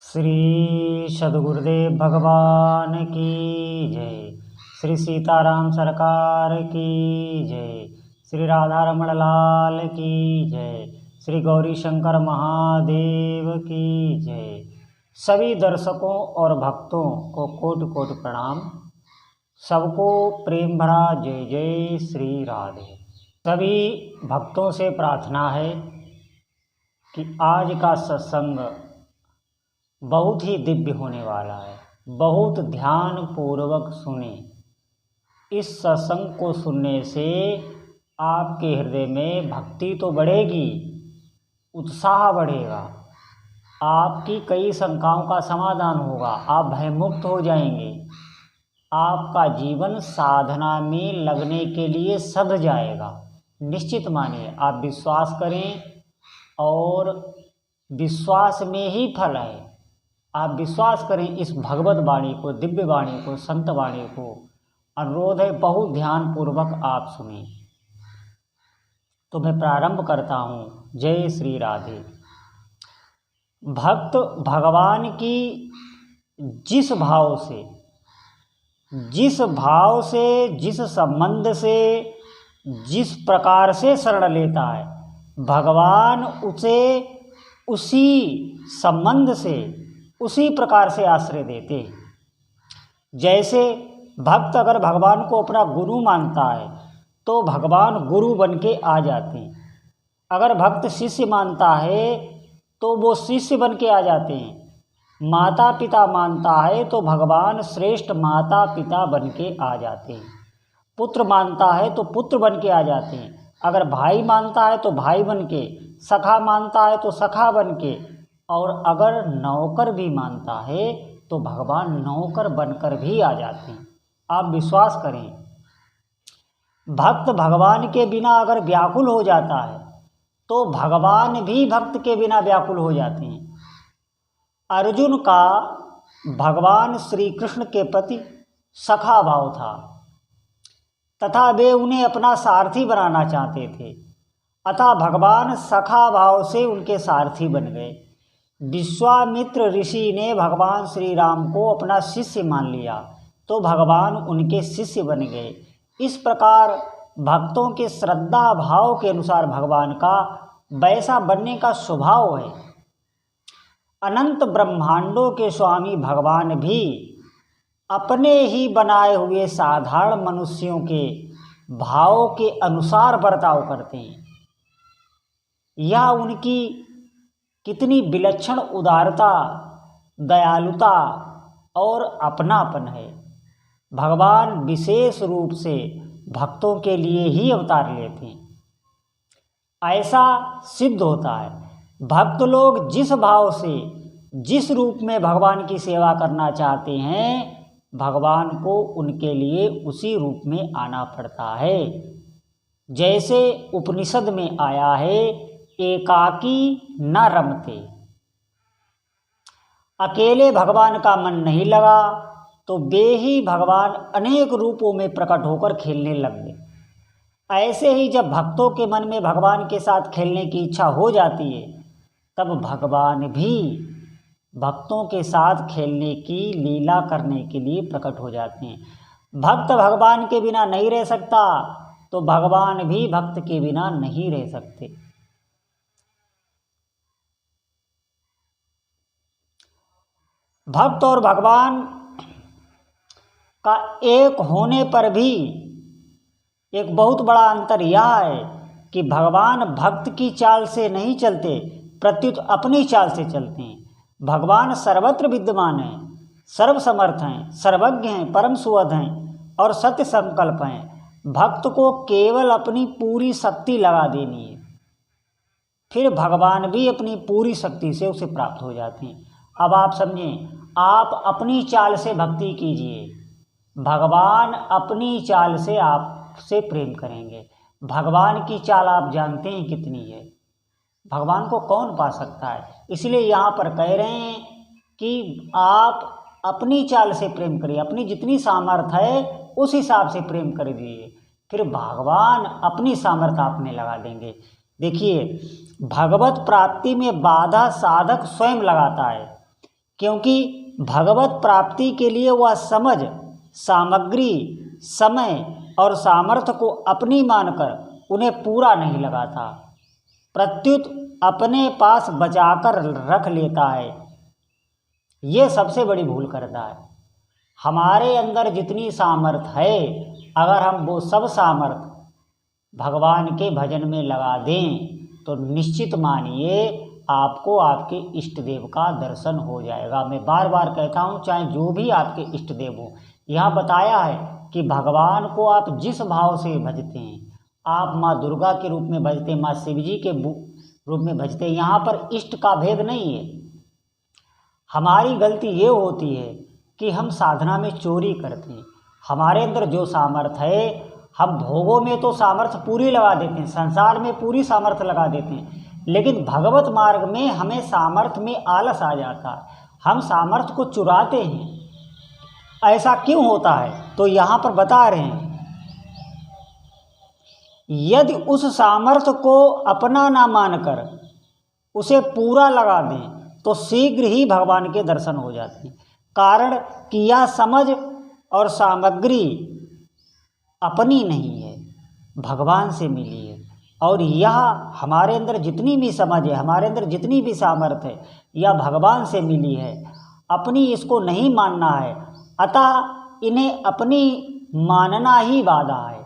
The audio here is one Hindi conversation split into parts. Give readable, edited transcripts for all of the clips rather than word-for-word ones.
श्री सद्गुरुदेव भगवान की जय। श्री सीताराम सरकार की जय। श्री राधा रमण लाल की जय। श्री गौरी शंकर महादेव की जय। सभी दर्शकों और भक्तों को कोटि कोटि प्रणाम। सबको प्रेम भरा जय जय श्री राधे। सभी भक्तों से प्रार्थना है कि आज का सत्संग बहुत ही दिव्य होने वाला है। बहुत ध्यान पूर्वक सुने। इस सत्संग को सुनने से आपके हृदय में भक्ति तो बढ़ेगी, उत्साह बढ़ेगा, आपकी कई शंकाओं का समाधान होगा, आप भयमुक्त हो जाएंगे, आपका जीवन साधना में लगने के लिए सध जाएगा। निश्चित मानिए, आप विश्वास करें और विश्वास में ही फल है। आप विश्वास करें इस भगवत वाणी को, दिव्य वाणी को, संत वाणी को। अनुरोध है बहुत ध्यान पूर्वक आप सुने। तो मैं प्रारंभ करता हूँ। जय श्री राधे। भक्त भगवान की जिस भाव से, जिस संबंध से, जिस प्रकार से शरण लेता है, भगवान उसे उसी संबंध से, उसी प्रकार से आश्रय देते। जैसे भक्त अगर भगवान को अपना गुरु मानता है तो भगवान गुरु बन के आ जाते हैं। अगर भक्त शिष्य मानता है तो वो शिष्य बन के आ जाते हैं। माता पिता मानता है तो भगवान श्रेष्ठ माता पिता बन के आ जाते हैं। पुत्र मानता है तो पुत्र बन के आ जाते हैं। अगर भाई मानता है तो भाई बन के, सखा मानता है तो सखा बन के, और अगर नौकर भी मानता है तो भगवान नौकर बनकर भी आ जाते हैं। आप विश्वास करें, भक्त भगवान के बिना अगर व्याकुल हो जाता है तो भगवान भी भक्त के बिना व्याकुल हो जाते हैं। अर्जुन का भगवान श्री कृष्ण के प्रति सखा भाव था तथा वे उन्हें अपना सारथी बनाना चाहते थे। अतः भगवान सखा भाव से उनके सारथी बन गए। विश्वामित्र ऋषि ने भगवान श्री राम को अपना शिष्य मान लिया तो भगवान उनके शिष्य बन गए। इस प्रकार भक्तों के श्रद्धा भाव के अनुसार भगवान का वैसा बनने का स्वभाव है। अनंत ब्रह्मांडों के स्वामी भगवान भी अपने ही बनाए हुए साधारण मनुष्यों के भाव के अनुसार बर्ताव करते हैं। यह उनकी कितनी विलक्षण उदारता, दयालुता और अपनापन है। भगवान विशेष रूप से भक्तों के लिए ही अवतार लेते हैं। ऐसा सिद्ध होता है भक्त लोग जिस भाव से, जिस रूप में भगवान की सेवा करना चाहते हैं, भगवान को उनके लिए उसी रूप में आना पड़ता है। जैसे उपनिषद में आया है, एकाकी न रमते। अकेले भगवान का मन नहीं लगा तो वे ही भगवान अनेक रूपों में प्रकट होकर खेलने लग गए। ऐसे ही जब भक्तों के मन में भगवान के साथ खेलने की इच्छा हो जाती है तब भगवान भी भक्तों के साथ खेलने की लीला करने के लिए प्रकट हो जाते हैं। भक्त भगवान के बिना नहीं रह सकता तो भगवान भी भक्त के बिना नहीं रह सकते। भक्त और भगवान का एक होने पर भी एक बहुत बड़ा अंतर यह है कि भगवान भक्त की चाल से नहीं चलते, प्रत्युत अपनी चाल से चलते हैं। भगवान सर्वत्र विद्यमान हैं, सर्वसमर्थ हैं, सर्वज्ञ हैं, परम सुहृद हैं और सत्य संकल्प हैं। भक्त को केवल अपनी पूरी शक्ति लगा देनी है, फिर भगवान भी अपनी पूरी शक्ति से उसे प्राप्त हो जाते हैं। अब आप समझें, आप अपनी चाल से भक्ति कीजिए, भगवान अपनी चाल से आपसे प्रेम करेंगे। भगवान की चाल आप जानते हैं कितनी है, भगवान को कौन पा सकता है। इसलिए यहाँ पर कह रहे हैं कि आप अपनी चाल से प्रेम करिए, अपनी जितनी सामर्थ्य है उस हिसाब से प्रेम कर दीजिए, फिर भगवान अपनी सामर्थ्य आप में लगा देंगे। देखिए, भगवत प्राप्ति में बाधा साधक स्वयं लगाता है। क्योंकि भगवत प्राप्ति के लिए वह समझ, सामग्री, समय और सामर्थ्य को अपनी मानकर उन्हें पूरा नहीं लगाता, प्रत्युत अपने पास बचाकर रख लेता है। ये सबसे बड़ी भूल करता है। हमारे अंदर जितनी सामर्थ्य है, अगर हम वो सब सामर्थ्य भगवान के भजन में लगा दें तो निश्चित मानिए आपको आपके इष्ट देव का दर्शन हो जाएगा। मैं बार बार कहता हूँ, चाहे जो भी आपके इष्ट देव हो, यहाँ बताया है कि भगवान को आप जिस भाव से भजते हैं, आप माँ दुर्गा के रूप में भजते हैं, माँ शिव जी के रूप में भजते हैं, यहाँ पर इष्ट का भेद नहीं है। हमारी गलती ये होती है कि हम साधना में चोरी करते हैं। हमारे अंदर जो सामर्थ्य है, हम भोगों में तो सामर्थ्य पूरी लगा देते हैं, संसार में पूरी सामर्थ्य लगा देते हैं, लेकिन भगवत मार्ग में हमें सामर्थ्य में आलस आ जाता है, हम सामर्थ्य को चुराते हैं। ऐसा क्यों होता है? तो यहाँ पर बता रहे हैं, यदि उस सामर्थ्य को अपना ना मानकर उसे पूरा लगा दें तो शीघ्र ही भगवान के दर्शन हो जाते हैं। कारण कि यह समझ और सामग्री अपनी नहीं है, भगवान से मिली है। और यह हमारे अंदर जितनी भी समझ है, हमारे अंदर जितनी भी सामर्थ्य है, यह भगवान से मिली है, अपनी इसको नहीं मानना है। अतः इन्हें अपनी मानना ही बाधा है।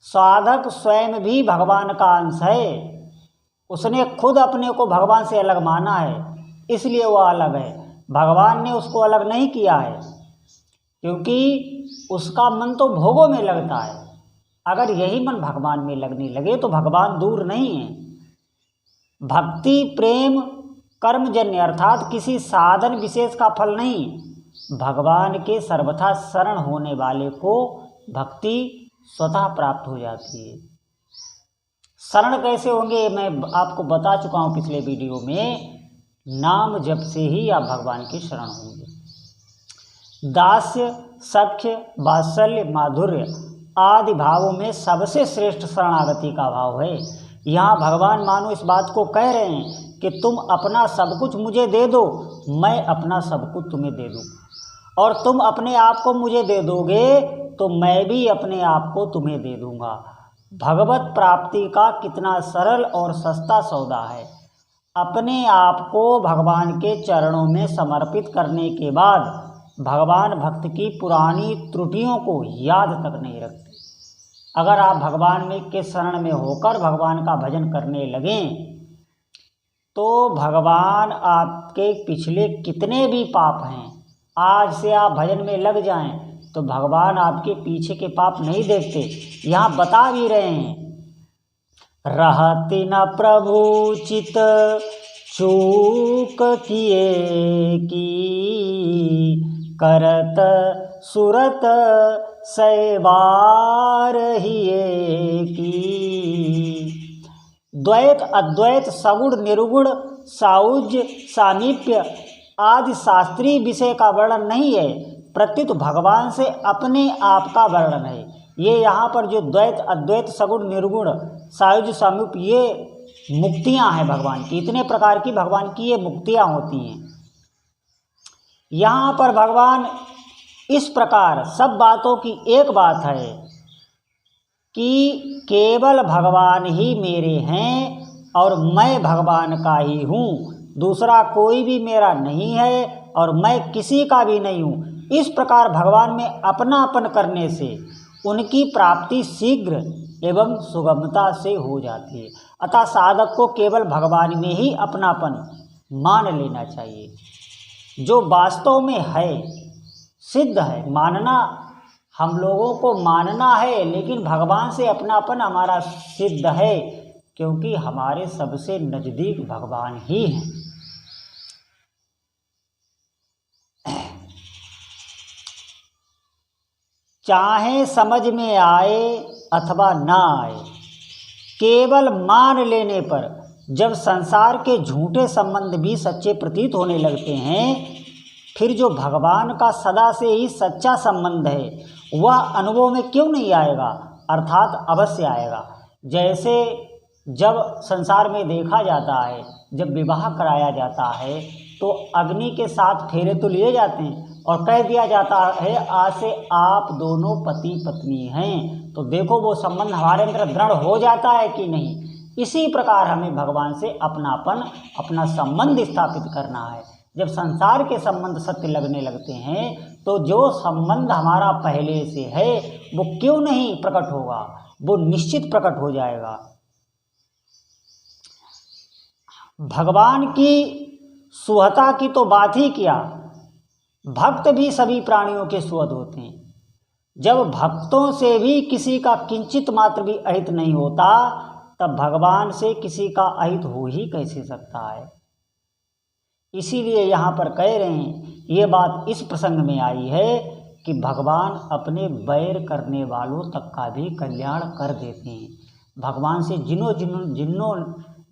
साधक स्वयं भी भगवान का अंश है, उसने खुद अपने को भगवान से अलग माना है, इसलिए वह अलग है। भगवान ने उसको अलग नहीं किया है, क्योंकि उसका मन तो भोगों में लगता है। अगर यही मन भगवान में लगने लगे तो भगवान दूर नहीं है। भक्ति प्रेम कर्मजन्य अर्थात किसी साधन विशेष का फल नहीं, भगवान के सर्वथा शरण होने वाले को भक्ति स्वतः प्राप्त हो जाती है। शरण कैसे होंगे, मैं आपको बता चुका हूँ पिछले वीडियो में। नाम जप से ही आप भगवान की शरण होंगे। दास्य, सख्य, वात्सल्य, माधुर्य आदि भावों में सबसे श्रेष्ठ शरणागति का भाव है। यहाँ भगवान मानो इस बात को कह रहे हैं कि तुम अपना सब कुछ मुझे दे दो, मैं अपना सब कुछ तुम्हें दे दूँ, और तुम अपने आप को मुझे दे दोगे तो मैं भी अपने आप को तुम्हें दे दूँगा। भगवत प्राप्ति का कितना सरल और सस्ता सौदा है। अपने आप को भगवान के चरणों में समर्पित करने के बाद भगवान भक्त की पुरानी त्रुटियों को याद तक नहीं रखते। अगर आप भगवान में के शरण में होकर भगवान का भजन करने लगें तो भगवान आपके पिछले कितने भी पाप हैं, आज से आप भजन में लग जाएं तो भगवान आपके पीछे के पाप नहीं देखते। यहाँ बता भी रहे हैं, रहति न प्रभु चित चूक किए की, करत सुरत सैवार हिए की। द्वैत अद्वैत सगुण निर्गुण साउज्य सामीप्य आदि शास्त्रीय विषय का वर्णन नहीं है, प्रत्युत भगवान से अपने आप का वर्णन है। ये यहाँ पर जो द्वैत अद्वैत सगुण निर्गुण सायुज्य सामीप्य, ये मुक्तियाँ हैं भगवान की। इतने प्रकार की भगवान की ये मुक्तियाँ होती हैं। यहाँ पर भगवान इस प्रकार सब बातों की एक बात है कि केवल भगवान ही मेरे हैं और मैं भगवान का ही हूँ, दूसरा कोई भी मेरा नहीं है और मैं किसी का भी नहीं हूँ। इस प्रकार भगवान में अपनापन करने से उनकी प्राप्ति शीघ्र एवं सुगमता से हो जाती है। अतः साधक को केवल भगवान में ही अपनापन मान लेना चाहिए, जो वास्तव में है, सिद्ध है। मानना हम लोगों को मानना है, लेकिन भगवान से अपनापन हमारा सिद्ध है, क्योंकि हमारे सबसे नज़दीक भगवान ही हैं। चाहे समझ में आए अथवा ना आए, केवल मान लेने पर जब संसार के झूठे संबंध भी सच्चे प्रतीत होने लगते हैं, फिर जो भगवान का सदा से ही सच्चा संबंध है वह अनुभव में क्यों नहीं आएगा? अर्थात अवश्य आएगा। जैसे जब संसार में देखा जाता है, जब विवाह कराया जाता है तो अग्नि के 7 फेरे तो लिए जाते हैं और कह दिया जाता है आज से आप दोनों पति पत्नी हैं। तो देखो वो संबंध हमारे अंदर दृढ़ हो जाता है कि नहीं। इसी प्रकार हमें भगवान से अपनापन, अपना संबंध स्थापित करना है। जब संसार के संबंध सत्य लगने लगते हैं तो जो संबंध हमारा पहले से है वो क्यों नहीं प्रकट होगा, वो निश्चित प्रकट हो जाएगा। भगवान की सुहता की तो बात ही किया, भक्त भी सभी प्राणियों के सुहृद होते हैं। जब भक्तों से भी किसी का किंचित मात्र भी अहित नहीं होता तब भगवान से किसी का अहित हो ही कैसे सकता है। इसीलिए यहाँ पर कह रहे हैं, ये बात इस प्रसंग में आई है कि भगवान अपने बैर करने वालों तक का भी कल्याण कर देते हैं। भगवान से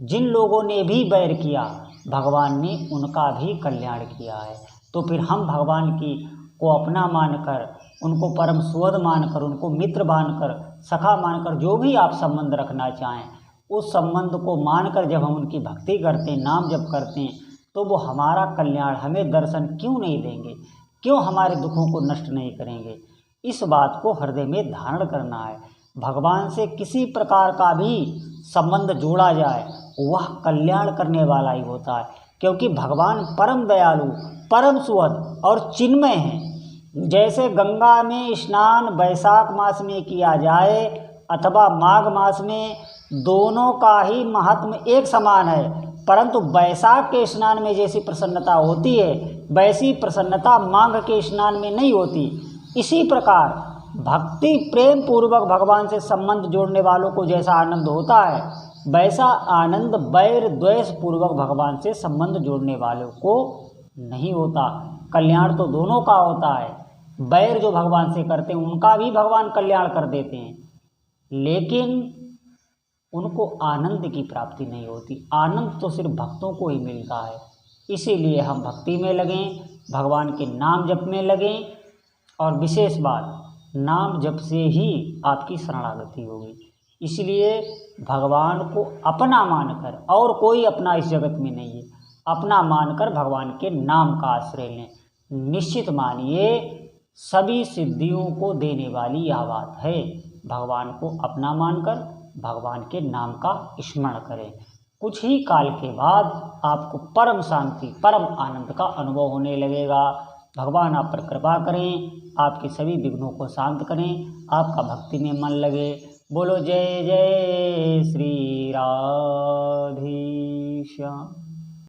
जिन लोगों ने भी बैर किया भगवान ने उनका भी कल्याण किया है। तो फिर हम भगवान की को अपना मानकर, उनको परम सुहृद मानकर, उनको मित्र मानकर, सखा मानकर, जो भी आप संबंध रखना चाहें उस संबंध को मानकर जब हम उनकी भक्ति करते हैं, नाम जप करते हैं, तो वो हमारा कल्याण, हमें दर्शन क्यों नहीं देंगे, क्यों हमारे दुखों को नष्ट नहीं करेंगे। इस बात को हृदय में धारण करना है। भगवान से किसी प्रकार का भी संबंध जोड़ा जाए वह कल्याण करने वाला ही होता है, क्योंकि भगवान परम दयालु, परम सुहृद और चिन्मय हैं। जैसे गंगा में स्नान वैशाख मास में किया जाए अथवा माघ मास में, दोनों का ही महात्म एक समान है, परंतु वैशाख के स्नान में जैसी प्रसन्नता होती है वैसी प्रसन्नता माघ के स्नान में नहीं होती। इसी प्रकार भक्ति प्रेम पूर्वक भगवान से संबंध जोड़ने वालों को जैसा आनंद होता है वैसा आनंद बैर द्वेष पूर्वक भगवान से संबंध जोड़ने वालों को नहीं होता। कल्याण तो दोनों का होता है। बैर जो भगवान से करते हैं उनका भी भगवान कल्याण कर देते हैं, लेकिन उनको आनंद की प्राप्ति नहीं होती। आनंद तो सिर्फ भक्तों को ही मिलता है। इसीलिए हम भक्ति में लगें, भगवान के नाम जप में लगें, और विशेष बात नाम जप से ही आपकी शरणागति होगी। इसलिए भगवान को अपना मानकर, और कोई अपना इस जगत में नहीं है, अपना मानकर भगवान के नाम का आश्रय लें। निश्चित मानिए सभी सिद्धियों को देने वाली यह बात है। भगवान को अपना मानकर भगवान के नाम का स्मरण करें। कुछ ही काल के बाद आपको परम शांति, परम आनंद का अनुभव होने लगेगा। भगवान आप पर कृपा करें, आपके सभी विघ्नों को शांत करें, आपका भक्ति में मन लगे। बोलो जय जय श्री राधेश्याम।